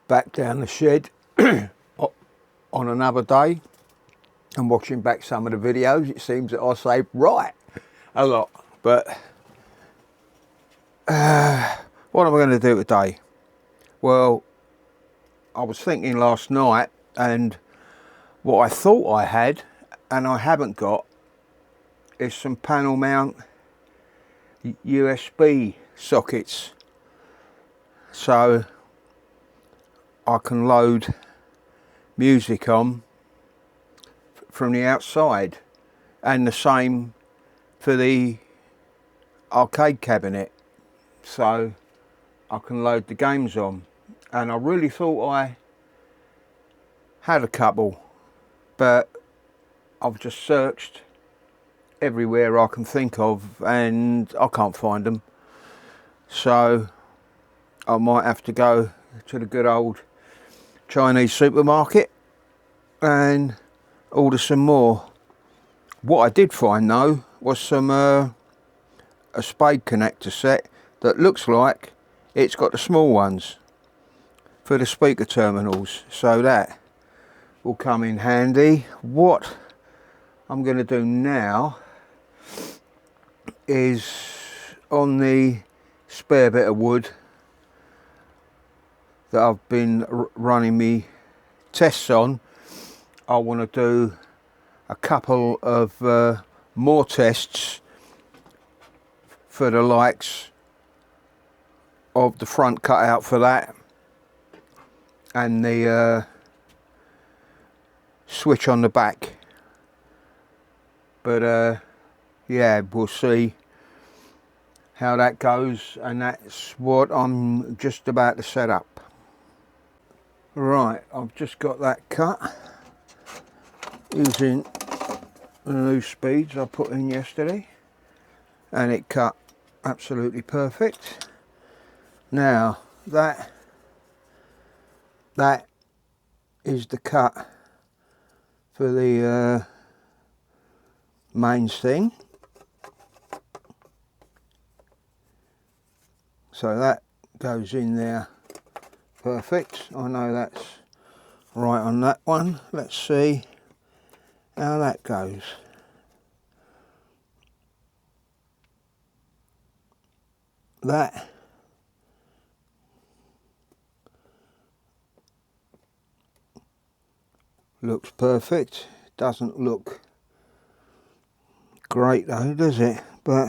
back down the shed on another day and watching back some of the videos, it seems that I say right a lot. But what am I going to do today? Well, I was thinking last night, and what I thought I had and I haven't got is some panel mount USB sockets, so I can load music on from the outside, and the same for the arcade cabinet, so I can load the games on. And I really thought I had a couple, but I've just searched everywhere I can think of and I can't find them, so I might have to go to the good old Chinese supermarket and order some more. What I did find though was some a spade connector set that looks like it's got the small ones for the speaker terminals, so that will come in handy. What I'm going to do now is, on the spare bit of wood that I've been running me tests on, I want to do a couple of more tests for the likes of the front cutout for that, and the switch on the back. But yeah, we'll see how that goes, and that's what I'm just about to set up. Right, I've just got that cut using the new speeds I put in yesterday, and it cut absolutely perfect. Now that is the cut for the mains thing, so that goes in there perfect. I know that's right on that one. Let's see how that goes. That looks perfect. Doesn't look great though, does it? But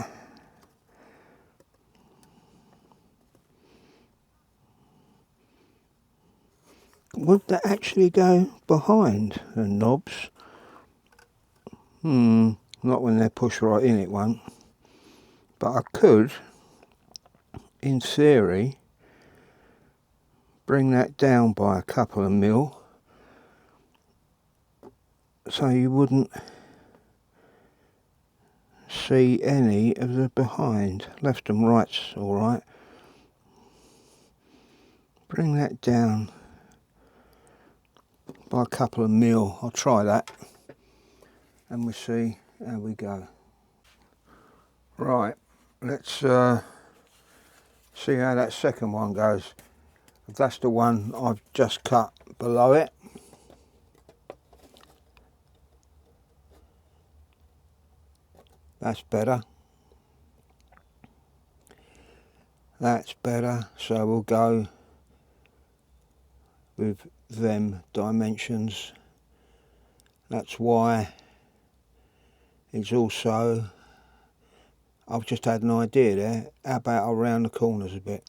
would that actually go behind the knobs? Not when they're pushed right in, it won't. But I could, in theory, bring that down by a couple of mil, so you wouldn't see any of the behind. Left and right's alright. Bring that down by a couple of mil. I'll try that and we'll see how we go. Right, let's see how that second one goes. If that's the one I've just cut below it, that's better. That's better, so we'll go with them dimensions. That's why it's also, I've just had an idea there. How about I'll round the corners a bit?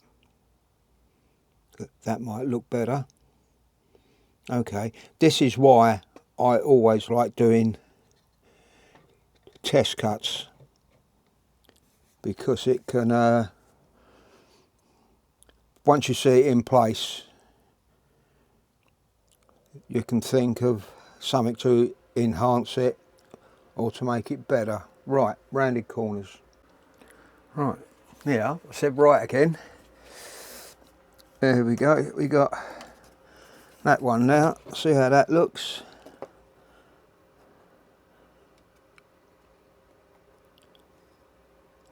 That might look better. Okay, this is why I always like doing test cuts, because it can, once you see it in place, you can think of something to enhance it or to make it better. Right, rounded corners. Right, yeah, I said right again. There we go, we got that one now. See how that looks.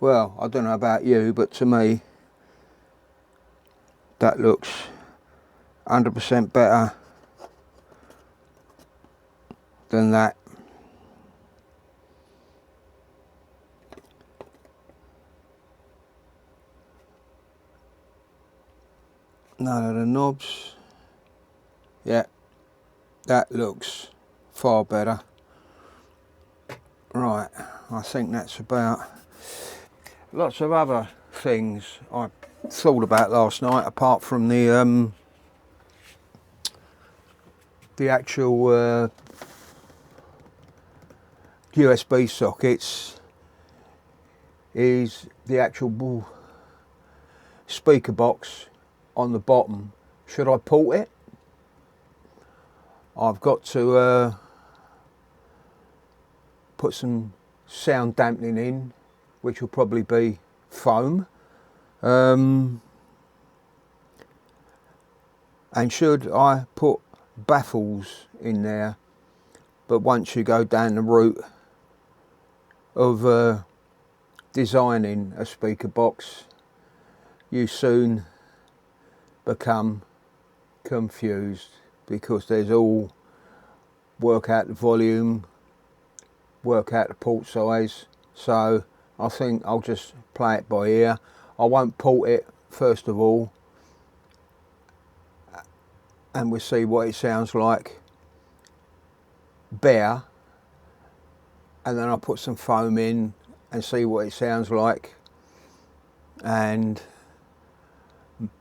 Well, I don't know about you, but to me that looks 100% better than that. None of the knobs. Yeah, that looks far better. Right, I think that's about. Lots of other things I thought about last night, apart from the actual USB sockets, is the actual speaker box on the bottom. Should I port it? I've got to put some sound dampening in, which will probably be foam. And should I put baffles in there? But once you go down the route of designing a speaker box, you soon become confused, because there's all work out the volume, work out the port size. So I think I'll just play it by ear. I won't port it first of all, and we'll see what it sounds like bare, and then I'll put some foam in and see what it sounds like, and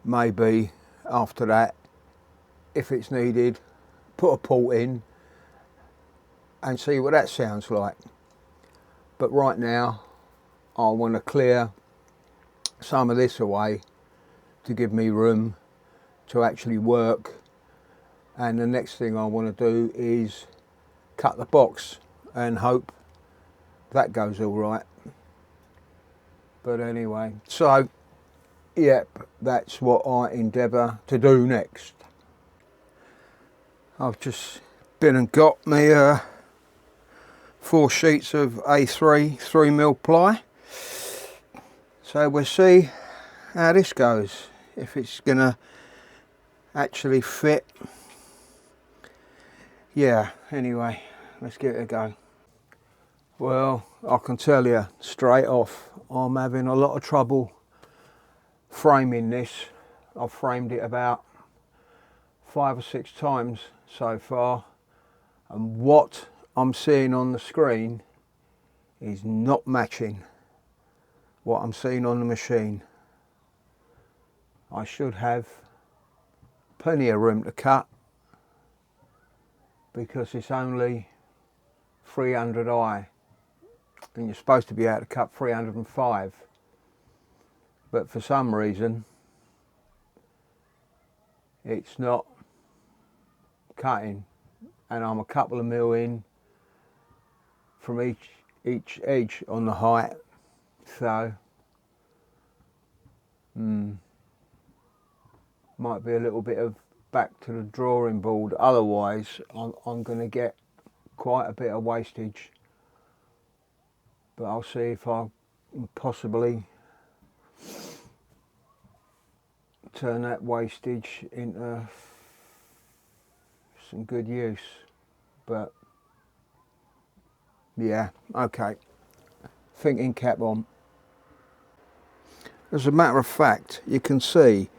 maybe after that, if it's needed, put a port in and see what that sounds like. But right now I want to clear some of this away to give me room to actually work, and the next thing I want to do is cut the box and hope that goes all right. But anyway, so yep, that's what I endeavour to do next. I've just been and got me 4 sheets of A3 3mm ply, so we'll see how this goes, if it's gonna actually fit. Yeah, anyway, let's give it a go. Well, I can tell you straight off, I'm having a lot of trouble framing this. I've framed it about 5 or 6 times so far, and what I'm seeing on the screen is not matching what I'm seeing on the machine. I should have plenty of room to cut, because it's only 300i and you're supposed to be able to cut 305, but for some reason it's not cutting, and I'm a couple of mil in from each edge on the height, so might be a little bit of back to the drawing board. Otherwise I'm going to get quite a bit of wastage, but I'll see if I can possibly turn that wastage into some good use. But yeah, okay, thinking cap on. As a matter of fact, you can see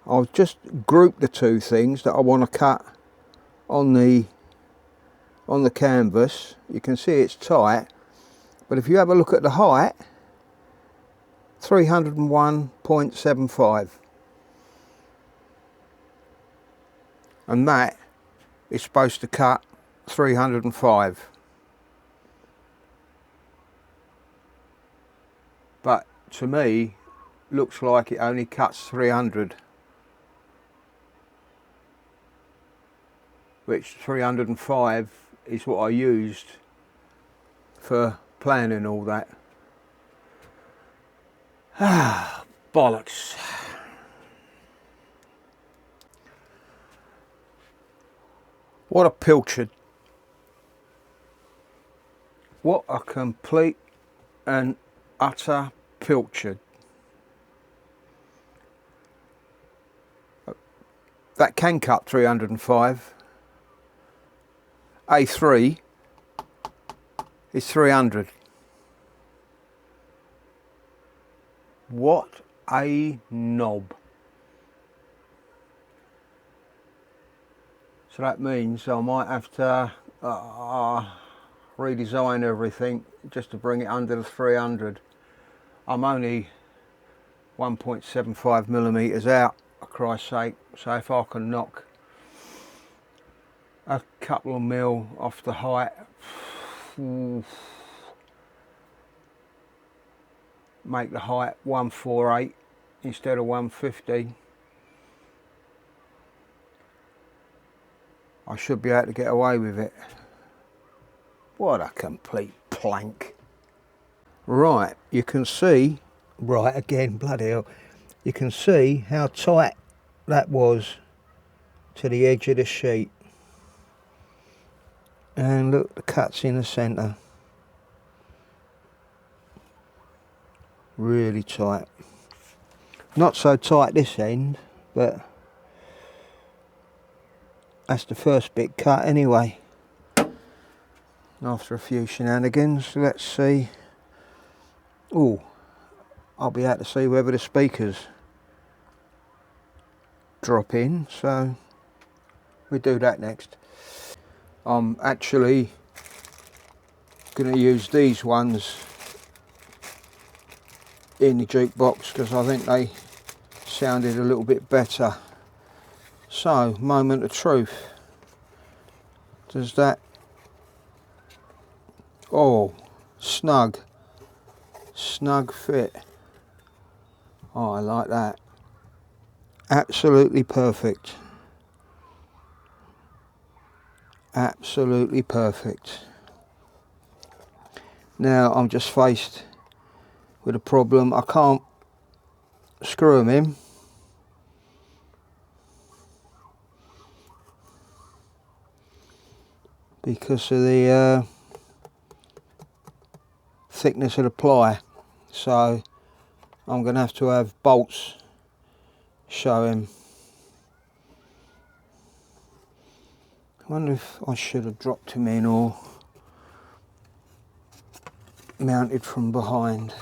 I've just grouped the 2 things that I want to cut on the canvas. You can see it's tight, but if you have a look at the height, 301.75, and that is supposed to cut 305, but to me looks like it only cuts 300, which 305 is what I used for planning all that. Ah, bollocks. What a pilchard. What a complete and utter pilchard. that can cut 305. A3 is 300. What a knob. So that means I might have to redesign everything just to bring it under the 300. I'm only 1.75 millimeters out, for Christ's sake, so if I can knock a couple of mil off the height, make the height 148 instead of 150, I should be able to get away with it. What a complete plank. Right, you can see, right again, bloody hell, you can see how tight that was to the edge of the sheet. And look, the cut's in the centre. Really tight. Not so tight this end, but that's the first bit cut anyway. After a few shenanigans, let's see. Oh, I'll be able to see whether the speakers drop in, so we do that next. I'm actually going to use these ones in the jukebox because I think they sounded a little bit better. So, moment of truth. Does that... Oh, snug fit. Oh, I like that. Absolutely perfect. Absolutely perfect. Now I'm just faced with a problem. I can't screw them in because of the thickness of the ply, so I'm going to have bolts showing. I wonder if I should have dropped him in or mounted from behind.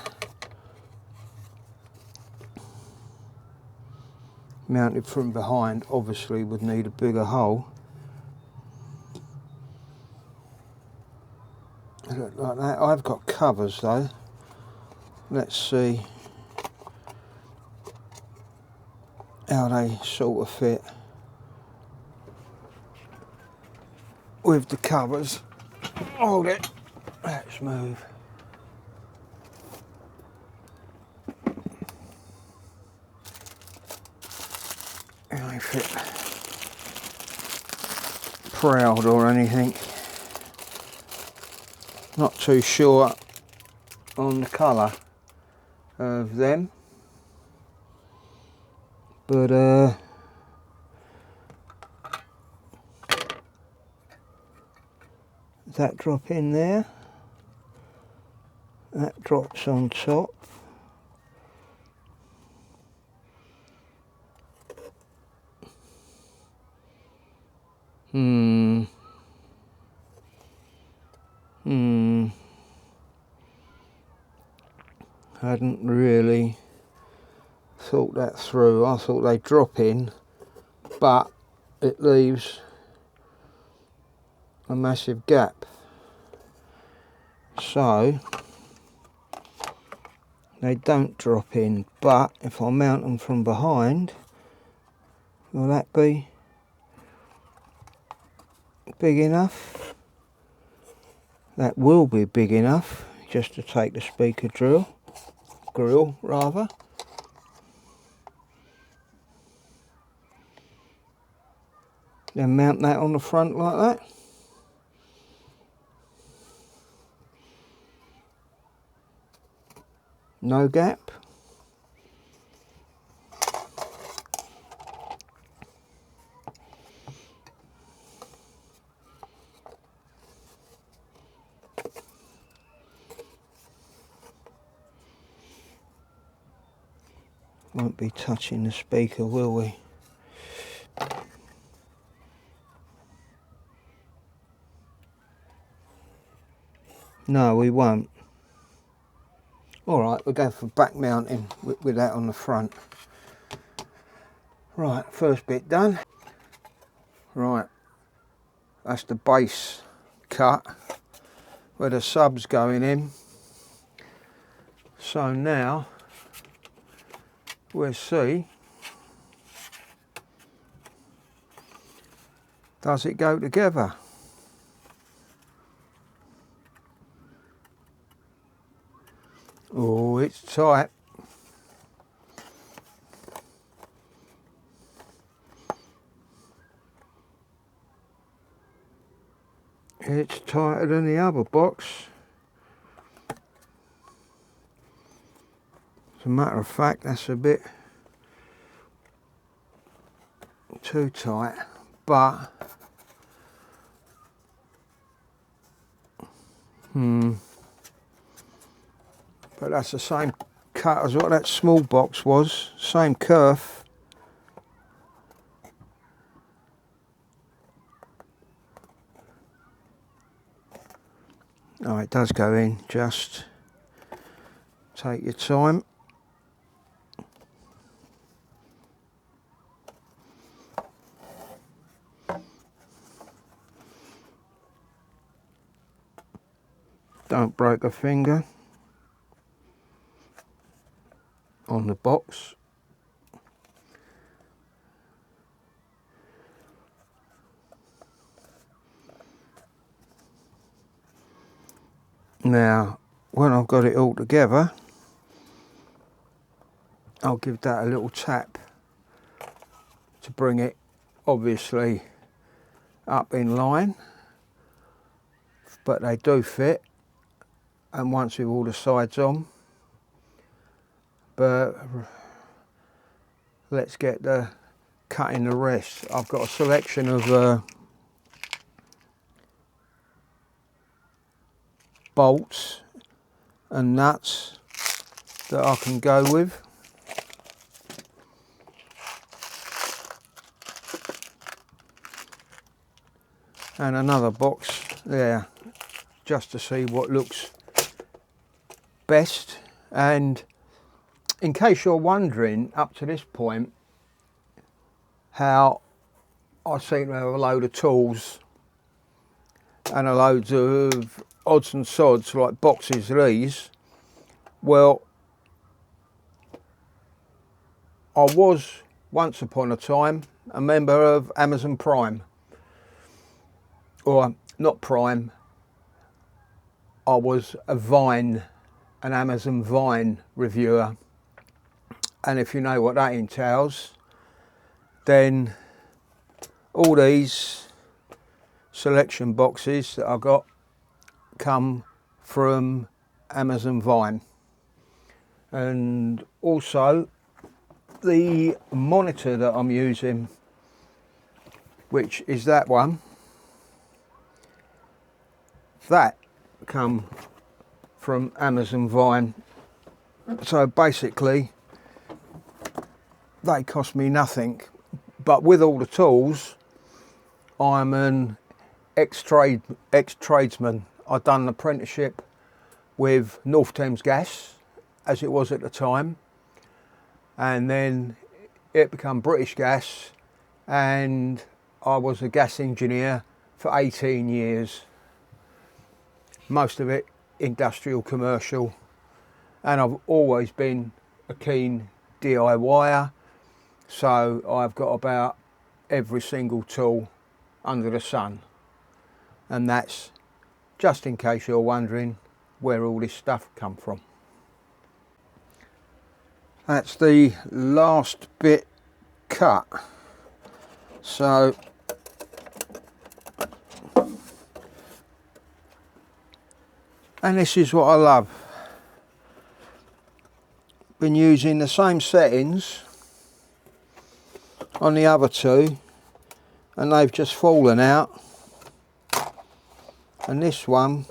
Mounted from behind obviously would need a bigger hole. Look like that. I've got covers though. Let's see how they sort of fit with the covers. Hold it. Let's move. They fit proud or anything. Not too sure on the colour of them, but does that drop in there? That drops on top. Hadn't really thought that through. I thought they'd drop in, but it leaves a massive gap. So they don't drop in, but if I mount them from behind, will that be big enough? That will be big enough just to take the speaker grill rather. Then mount that on the front like that. No gap. Won't be touching the speaker, will we? No, we won't. Alright, we'll go for back mounting with that on the front. Right, first bit done. Right, that's the base cut where the sub's going in. So now we'll see, does it go together? Oh, it's tight. It's tighter than the other box. As a matter of fact, that's a bit too tight, but but that's the same cut as what that small box was, same kerf. Oh, it does go in, just take your time. Don't break a finger on the box. Now, when I've got it all together, I'll give that a little tap to bring it obviously up in line, but they do fit, and once with all the sides on. But let's get the cutting the rest. I've got a selection of bolts and nuts that I can go with. And another box there just to see what looks best. And in case you're wondering up to this point how I seem to have a load of tools and a load of odds and sods like boxes of these, well, I was once upon a time a member of Amazon Prime, or not Prime, I was an Amazon Vine reviewer, and if you know what that entails, then all these selection boxes that I got come from Amazon Vine. And also the monitor that I'm using, which is that one, that come from Amazon Vine. So basically they cost me nothing, but with all the tools, I'm an ex-tradesman. I'd done an apprenticeship with North Thames Gas, as it was at the time, and then it became British Gas, and I was a gas engineer for 18 years, most of it industrial, commercial, and I've always been a keen DIYer, so I've got about every single tool under the sun. And that's just in case you're wondering where all this stuff come from. That's the last bit cut. So and this is what I love. Been using the same settings on the other two, and they've just fallen out. And this one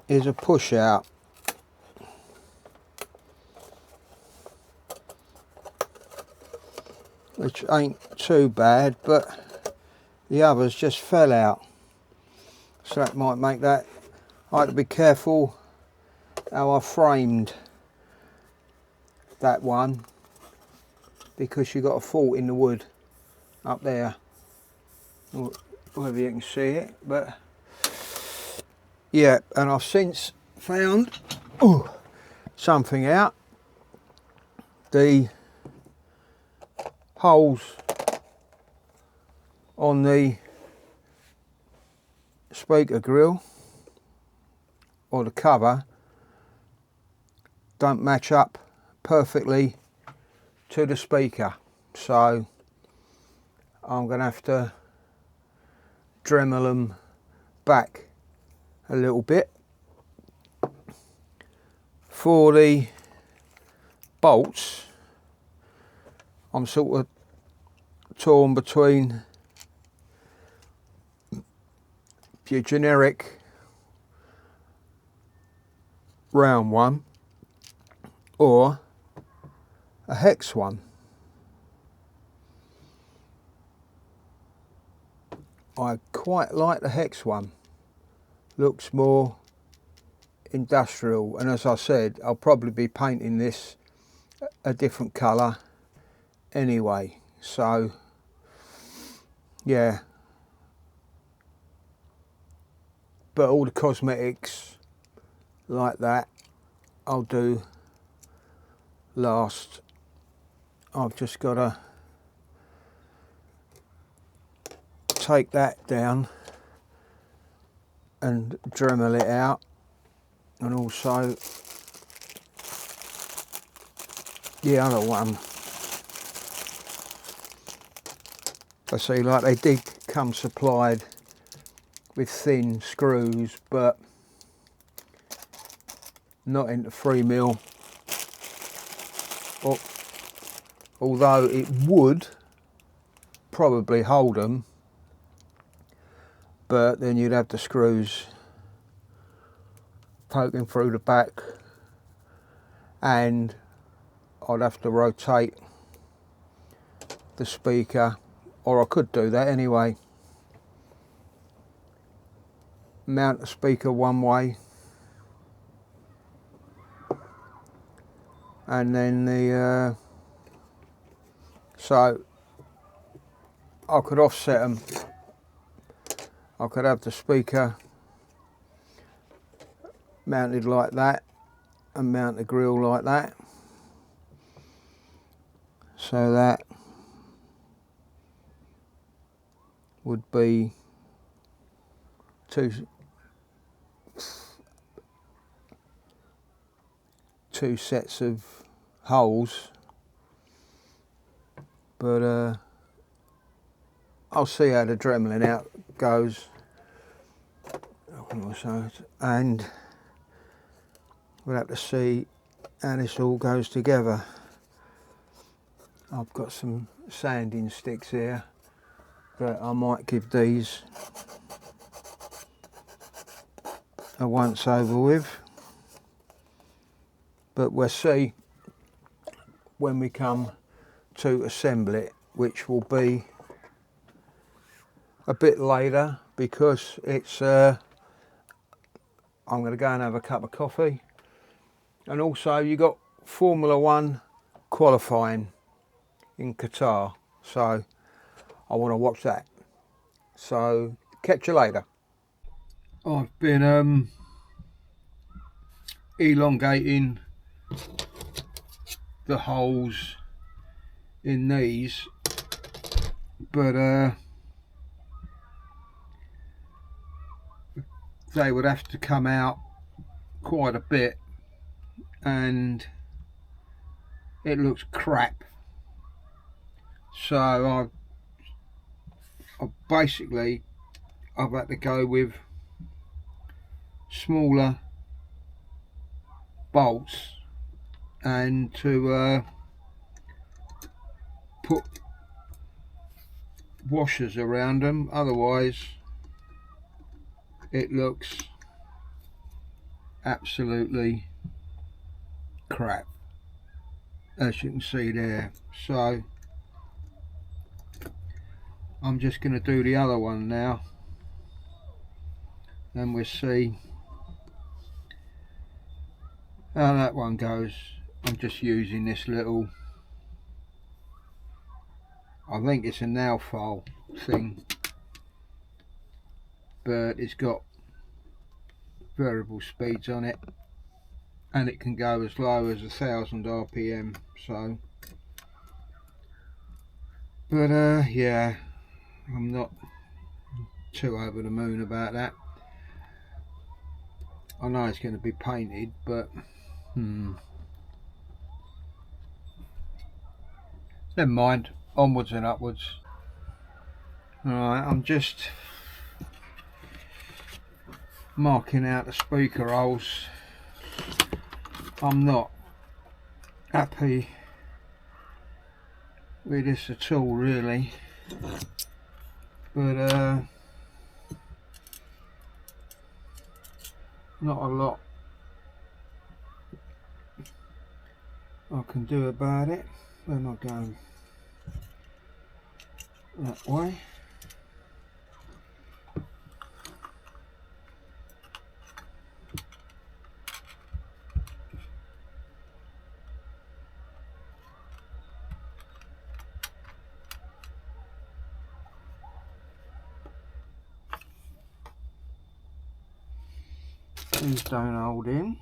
is a push out. Which ain't too bad, but the others just fell out. so that might make that. I had to be careful how I framed that one, because you got a fault in the wood up there, whether you can see it, but yeah. And I've since found something out. The holes on the speaker grill or the cover don't match up perfectly to the speaker, so I'm going to have to Dremel them back a little bit. For the bolts, I'm sort of torn between your generic round one or a hex one. I quite like the hex one, looks more industrial, and as I said, I'll probably be painting this a different colour anyway, so yeah. But all the cosmetics like that I'll do last. I've just got to take that down and Dremel it out, and also the other one. I see, like, they did come supplied with thin screws, but not into 3mm, although it would probably hold them, but then you'd have the screws poking through the back, and I'd have to rotate the speaker, or I could do that anyway. Mount the speaker one way, and then the so I could offset them. I could have the speaker mounted like that and mount the grill like that, so that would be two sets of holes, but I'll see how the Dremeling out goes, and we'll have to see how this all goes together. I've got some sanding sticks here that I might give these a once over with, but we'll see when we come to assemble it, which will be a bit later, because it's I'm going to go and have a cup of coffee, and also you got Formula 1 qualifying in Qatar, so I want to watch that. So catch you later. I've been elongating the holes in these, but they would have to come out quite a bit, and it looks crap. So I've had to go with smaller bolts, and to put washers around them, otherwise it looks absolutely crap, as you can see there. So I'm just going to do the other one now, and we'll see how that one goes. I'm just using this little, I think it's a nail file thing, but it's got variable speeds on it, and it can go as low as 1000 RPM. So, but yeah, I'm not too over the moon about that. I know it's going to be painted, but never mind, onwards and upwards. Alright, I'm just marking out the speaker holes. I'm not happy with this at all, really, but not a lot I can do about it. Then I'll go that way. These don't hold in,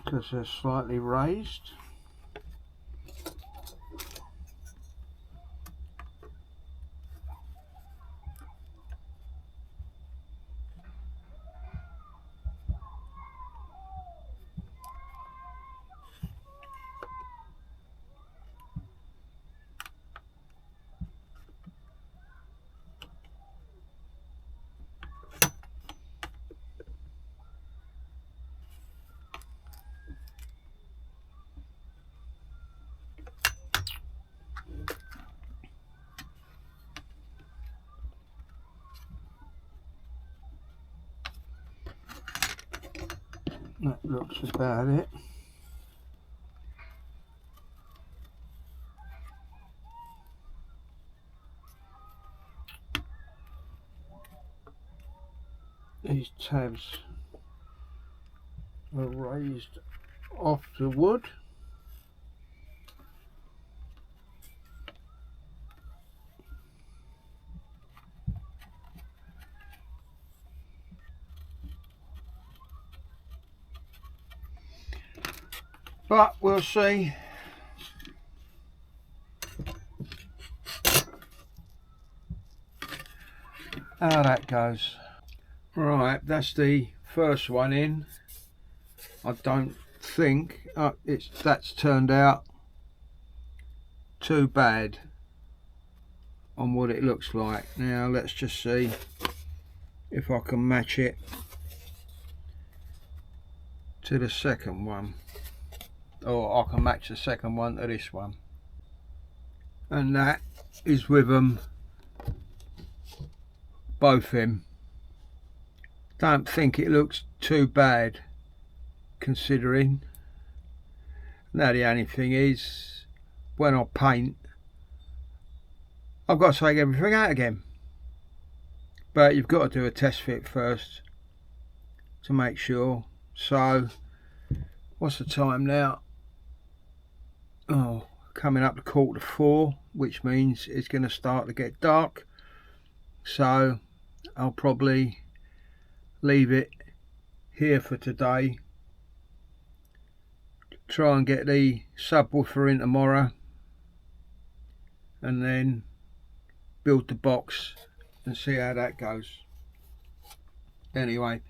because they're slightly raised. That looks about it. These tabs are raised off the wood. But we'll see how that goes. Right, that's the first one in. I don't think that's turned out too bad on what it looks like. Now let's just see if I can match it to the second one, or I can match the second one to this one, and that is with them both in. Don't think it looks too bad considering. Now the only thing is, when I paint, I've got to take everything out again, but you've got to do a test fit first to make sure. So what's the time now? Oh, coming up to 4:15, which means it's going to start to get dark, so I'll probably leave it here for today. Try and get the subwoofer in tomorrow, and then build the box and see how that goes. Anyway,